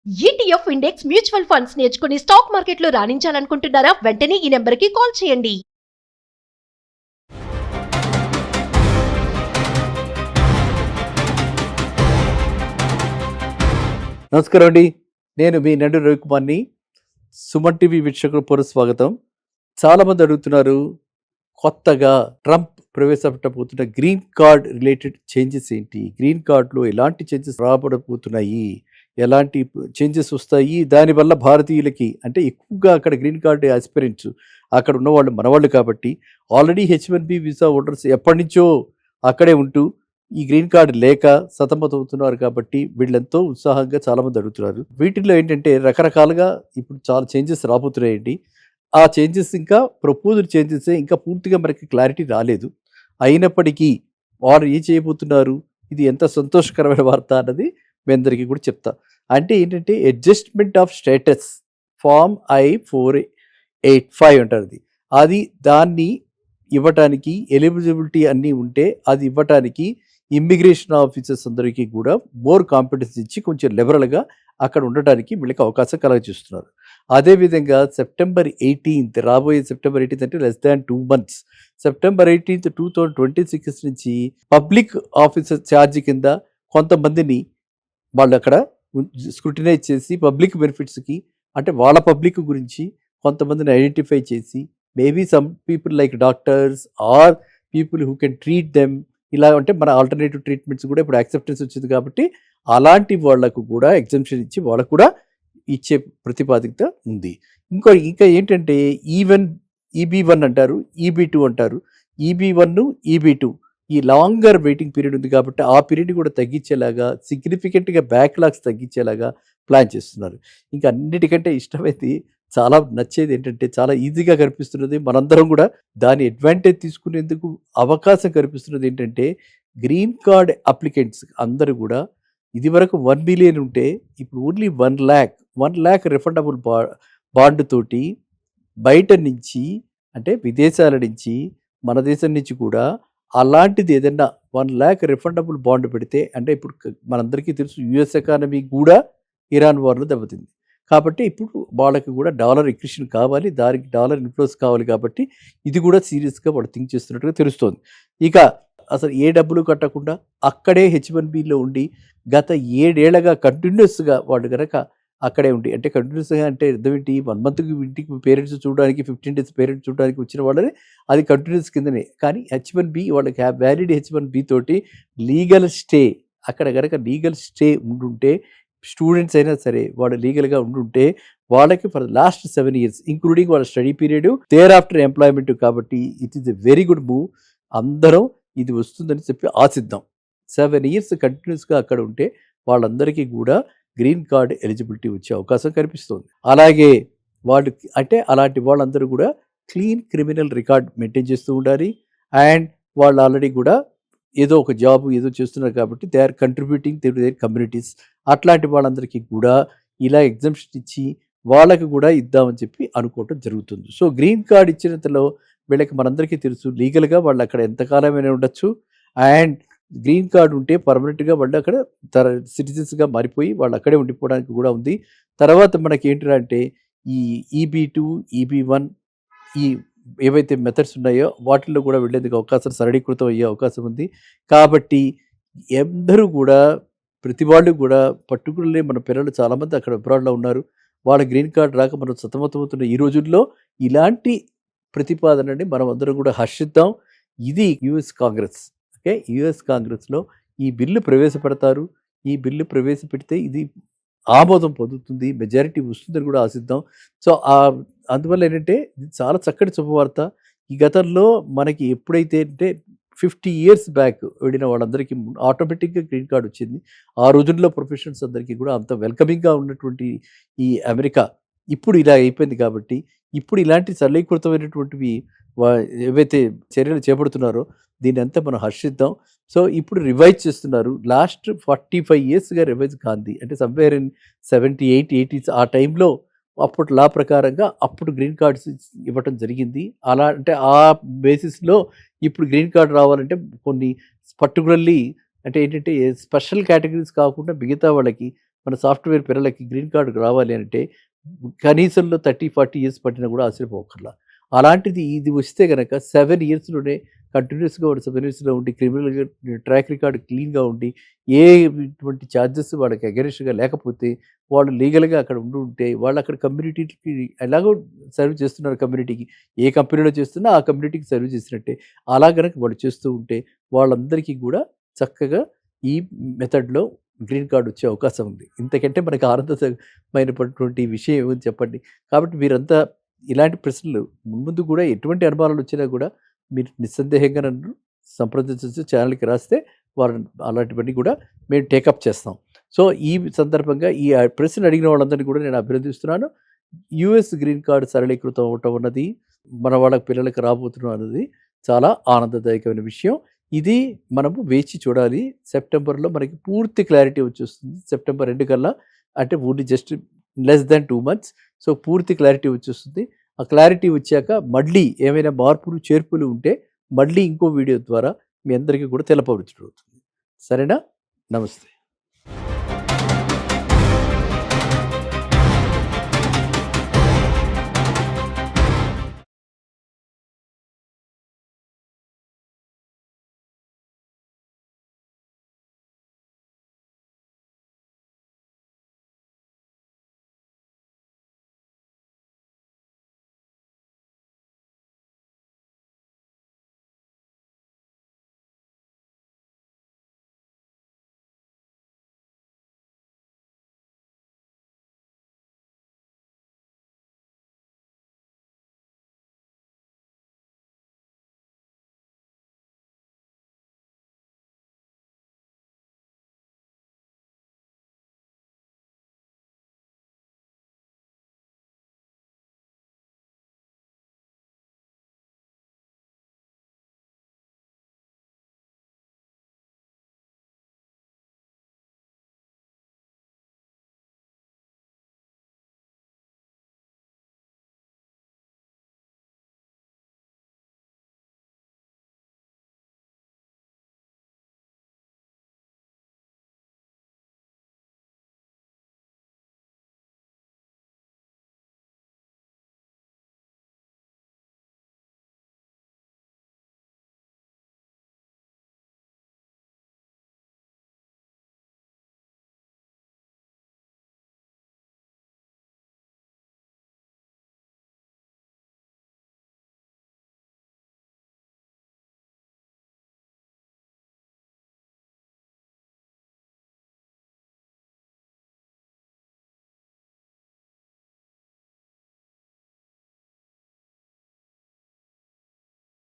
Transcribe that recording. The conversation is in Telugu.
ఈటీఎఫ్ ఇండెక్స్ మ్యూచువల్ ఫండ్స్ నేర్చుకుని స్టాక్ మార్కెట్లో రాణించాలనుకుంటున్నారా? వెంటనే ఈ నెంబర్కి కాల్ చేయండి. నమస్కారం అండి. నేను మీ నండు రవికుమార్ని. సుమన్ టీవీ వీక్షకులకు పునఃస్వాగతం. చాలామంది అడుగుతున్నారు, కొత్తగా ట్రంప్ ప్రవేశపెట్టబోతున్న గ్రీన్ కార్డ్ రిలేటెడ్ చేంజెస్ ఏంటి, గ్రీన్ కార్డులో ఎలాంటి చేంజెస్ రాబడబోతున్నాయి, ఎలాంటి చేంజెస్ వస్తాయి, దానివల్ల భారతీయులకి అంటే ఎక్కువగా అక్కడ గ్రీన్ కార్డు ఆస్పిరెంట్స్ అక్కడ ఉన్నవాళ్ళు మనవాళ్ళు కాబట్టి ఆల్రెడీ H1B వీసా హోల్డర్స్ ఎప్పటి నుంచో అక్కడే ఉంటూ ఈ గ్రీన్ కార్డు లేక సతమతమవుతున్నారు కాబట్టి వీళ్ళెంతో ఉత్సాహంగా చాలామంది అడుగుతున్నారు. వీటిల్లో ఏంటంటే రకరకాలుగా ఇప్పుడు చాలా చేంజెస్ రాబోతున్నాయండి. ఆ చేంజెస్ ఇంకా ప్రపోజల్ చేంజెస్ ఇంకా పూర్తిగా మనకి క్లారిటీ రాలేదు. అయినప్పటికీ వారు ఏం చేయబోతున్నారు, ఇది ఎంత సంతోషకరమైన వార్త అన్నది మీ అందరికీ కూడా చెప్తా. అంటే ఏంటంటే adjustment of status form I-485 అంటారు. అది దాన్ని ఇవ్వటానికి ఎలిజిబిలిటీ అన్నీ ఉంటే అది ఇవ్వటానికి ఇమ్మిగ్రేషన్ ఆఫీసర్స్ అందరికీ కూడా మోర్ కాంపిటెన్స్ ఇచ్చి కొంచెం లిబరల్గా అక్కడ ఉండటానికి వీళ్ళకి అవకాశం కలగజేస్తున్నారు. అదేవిధంగా September 18th, రాబోయే September 18th అంటే less than 2 months, September 18th 2026 నుంచి పబ్లిక్ ఆఫీసర్ ఛార్జ్ కింద కొంతమందిని వాళ్ళు అక్కడ స్క్రూటినైజ్ చేసి పబ్లిక్ బెనిఫిట్స్కి అంటే వాళ్ళ పబ్లిక్ గురించి కొంతమందిని ఐడెంటిఫై చేసి maybe some people like doctors or people who can treat them, ఇలా అంటే మన ఆల్టర్నేటివ్ ట్రీట్మెంట్స్ కూడా ఇప్పుడు యాక్సెప్టెన్స్ వచ్చింది కాబట్టి అలాంటి వాళ్లకు కూడా ఎగ్జంప్షన్ ఇచ్చి వాళ్ళకు కూడా ఇచ్చే ప్రతిపాదికత ఉంది. ఇంకా ఏంటంటే ఈవెన్ EB1 అంటారు, EB2 అంటారు. EB1, EB2 ఈ లాంగర్ వెయిటింగ్ పీరియడ్ ఉంది కాబట్టి ఆ పీరియడ్ కూడా తగ్గించేలాగా సిగ్నిఫికెంట్గా బ్యాక్లాగ్స్ తగ్గించేలాగా ప్లాన్ చేస్తున్నారు. ఇంకా అన్నిటికంటే ఇష్టమైంది, చాలా నచ్చేది ఏంటంటే చాలా ఈజీగా కనిపిస్తున్నది, మనందరం కూడా దాని అడ్వాంటేజ్ తీసుకునేందుకు అవకాశం కనిపిస్తున్నది ఏంటంటే గ్రీన్ కార్డ్ అప్లికెంట్స్ అందరూ కూడా ఇదివరకు 1 million ఉంటే ఇప్పుడు ఓన్లీ 1 lakh రిఫండబుల్ బాండ్ తోటి బయట నుంచి అంటే విదేశాల నుంచి మన దేశం నుంచి కూడా అలాంటిది ఏదైనా 1 lakh రిఫండబుల్ బాండ్ పెడితే అంటే ఇప్పుడు మనందరికీ తెలుసు యుఎస్ ఎకానమీ కూడా ఇరాన్ వార్లో దెబ్బతింది కాబట్టి ఇప్పుడు వాళ్ళకి కూడా డాలర్ ఎక్విషన్ కావాలి, దానికి డాలర్ ఇన్ఫ్లోస్ కావాలి కాబట్టి ఇది కూడా సీరియస్గా వాళ్ళు థింక్ చేస్తున్నట్టుగా తెలుస్తోంది. ఇక అసలు ఏ డబ్బులు కట్టకుండా అక్కడే H1Bలో ఉండి గత 7 ఏళ్లుగా కంటిన్యూస్గా వాళ్ళు కనుక అక్కడే ఉండి అంటే కంటిన్యూస్గా అంటే అర్థం ఏంటి, 1 monthకి ఇంటికి పేరెంట్స్ చూడడానికి 15 days పేరెంట్స్ చూడడానికి వచ్చిన వాళ్ళని అది కంటిన్యూస్ కిందనే. కానీ H1B వాళ్ళకి వ్యాలిడ్ H1B తోటి లీగల్ స్టే అక్కడ కనుక లీగల్ స్టే ఉండుంటే స్టూడెంట్స్ అయినా సరే వాళ్ళు లీగల్గా ఉండుంటే వాళ్ళకి ఫర్ లాస్ట్ 7 years ఇంక్లూడింగ్ వాళ్ళ study period there after employment కాబట్టి it is a very good move. అందరం ఇది వస్తుందని చెప్పి ఆశిద్దాం. 7 years కంటిన్యూస్గా అక్కడ ఉంటే వాళ్ళందరికీ కూడా గ్రీన్ కార్డ్ ఎలిజిబిలిటీ వచ్చే అవకాశం కనిపిస్తుంది. అలాగే వాళ్ళు అంటే అలాంటి వాళ్ళందరూ కూడా క్లీన్ క్రిమినల్ రికార్డ్ మెయింటైన్ చేస్తూ ఉండాలి. అండ్ వాళ్ళు ఆల్రెడీ కూడా ఏదో ఒక జాబ్ ఏదో చేస్తున్నారు కాబట్టి they are contributing to their communities. అట్లాంటి వాళ్ళందరికీ కూడా ఇలా ఎగ్జంప్షన్ ఇచ్చి వాళ్ళకి కూడా ఇద్దామని చెప్పి అనుకోవటం జరుగుతుంది. సో గ్రీన్ కార్డ్ ఇచ్చినంతలో వీళ్ళకి మనందరికీ తెలుసు లీగల్గా వాళ్ళు అక్కడ ఎంతకాలమైనా ఉండొచ్చు. అండ్ గ్రీన్ కార్డ్ ఉంటే పర్మనెంట్గా వాళ్ళు అక్కడ సిటిజన్స్గా మారిపోయి వాళ్ళు అక్కడే ఉండిపోవడానికి కూడా ఉంది. తర్వాత మనకి ఏంటంటే ఈ EB2, EB1 ఈ ఏవైతే మెథడ్స్ ఉన్నాయో వాటిల్లో కూడా వెళ్ళేందుకు అవకాశం సరళీకృతం అయ్యే అవకాశం ఉంది. కాబట్టి అందరూ కూడా ప్రతి వాళ్ళు కూడా పర్టికులర్లీ మన పిల్లలు చాలామంది అక్కడ అబ్రాడ్లో ఉన్నారు, వాళ్ళ గ్రీన్ కార్డ్ రాక మనం సతమతమవుతున్న ఈ రోజుల్లో ఇలాంటి ప్రతిపాదనని మనం అందరం కూడా హర్షిద్దాం. ఇది US కాంగ్రెస్. ఓకే, US కాంగ్రెస్లో ఈ బిల్లు ప్రవేశపెడతారు. ఈ బిల్లు ప్రవేశపెడితే ఇది ఆమోదం పొందుతుంది, మెజారిటీ వస్తుందని కూడా ఆశిద్దాం. సో అందువల్ల ఏంటంటే ఇది చాలా చక్కటి శుభవార్త. ఈ గతంలో మనకి ఎప్పుడైతే అంటే 50 years బ్యాక్ వెళ్ళిన వాళ్ళందరికీ ఆటోమేటిక్గా గ్రీన్ కార్డ్ వచ్చింది. ఆ రోజుల్లో ప్రొఫెషనల్స్ అందరికీ కూడా అంత వెల్కమింగ్గా ఉన్నటువంటి ఈ అమెరికా ఇప్పుడు ఇలా అయిపోయింది కాబట్టి ఇప్పుడు ఇలాంటి సరళీకృతమైనటువంటివి ఏవైతే చర్యలు చేపడుతున్నారో దీని అంతా మనం హర్షిద్దాం. సో ఇప్పుడు రివైజ్ చేస్తున్నారు. లాస్ట్ 45 yearsగా రివైజ్ కాంది అంటే సమ్వేర్ ఇన్ 78, 80s ఆ టైంలో అప్పుడు లా ప్రకారంగా అప్పుడు గ్రీన్ కార్డ్స్ ఇవ్వటం జరిగింది. అలా అంటే ఆ బేసిస్లో ఇప్పుడు గ్రీన్ కార్డ్ రావాలంటే కొన్ని పర్టికులర్లీ అంటే ఏంటంటే స్పెషల్ కేటగిరీస్ కాకుండా మిగతా వాళ్ళకి మన సాఫ్ట్వేర్ పిల్లలకి గ్రీన్ కార్డు రావాలి అంటే కనీసంలో 30-40 ఇయర్స్ పట్టినా కూడా ఆశ్చర్యపోకర్లా. అలాంటిది ఇది వస్తే గనక 7 ఇయర్స్‌లోనే కంటిన్యూయస్‌గా వాడు 7 ఇయర్స్‌లో ఉండి క్రిమినల్‌గా ట్రాక్ రికార్డ్ క్లీన్‌గా ఉండి ఇటువంటి చార్జెస్ వాళ్ళకి అగైన్స్ట్‌గా లేకపోతే వాళ్ళు లీగల్‌గా అక్కడ ఉంటే వాళ్ళు అక్కడ కమ్యూనిటీకి ఎలాగో సర్వ్ చేస్తున్నారు కమ్యూనిటీకి. ఏ కంపెనీలో చేస్తున్నా ఆ కమ్యూనిటీకి సర్వ్ చేసినట్టే. అలా గనక వాళ్ళు చేస్తూ ఉంటే వాళ్ళందరికీ కూడా చక్కగా ఈ మెథడ్‌లో గ్రీన్ కార్డ్ వచ్చే అవకాశం ఉంది. ఇంతకంటే మనకు ఆనందమైనటువంటి విషయం ఏముంది చెప్పండి. కాబట్టి మీరంతా ఇలాంటి ప్రశ్నలు ముందు కూడా ఎటువంటి అనుమానాలు వచ్చినా కూడా మీరు నిస్సందేహంగా నన్ను సంప్రదించొచ్చు. ఛానల్‌కి రాస్తే అలాంటివన్నీ కూడా మేము టేకప్ చేస్తాం. సో, ఈ సందర్భంగా ఈ ప్రశ్న అడిగిన వాళ్ళందరినీ కూడా నేను అభినందిస్తున్నాను. యూఎస్ గ్రీన్ కార్డ్ సరళీకృతం అవ్వటం అన్నది మన వాళ్ళ పిల్లలకి రాబోతున్నాం అన్నది చాలా ఆనందదాయకమైన విషయం. ఇది మనము వేచి చూడాలి. సెప్టెంబర్‌లో మనకి పూర్తి క్లారిటీ వచ్చేస్తుంది. సెప్టెంబర్ ఎండ్ కల్లా అంటే only just less than 2 months. So, పూర్తి క్లారిటీ వచ్చేస్తుంది. ఆ క్లారిటీ వచ్చాక మళ్ళీ ఏమైనా మార్పులు, చేర్పులు ఉంటే మళ్ళీ ఇంకో వీడియో ద్వారా మీ అందరికీ కూడా తెలపవచ్చునవుతుంది. సరేనా? నమస్తే.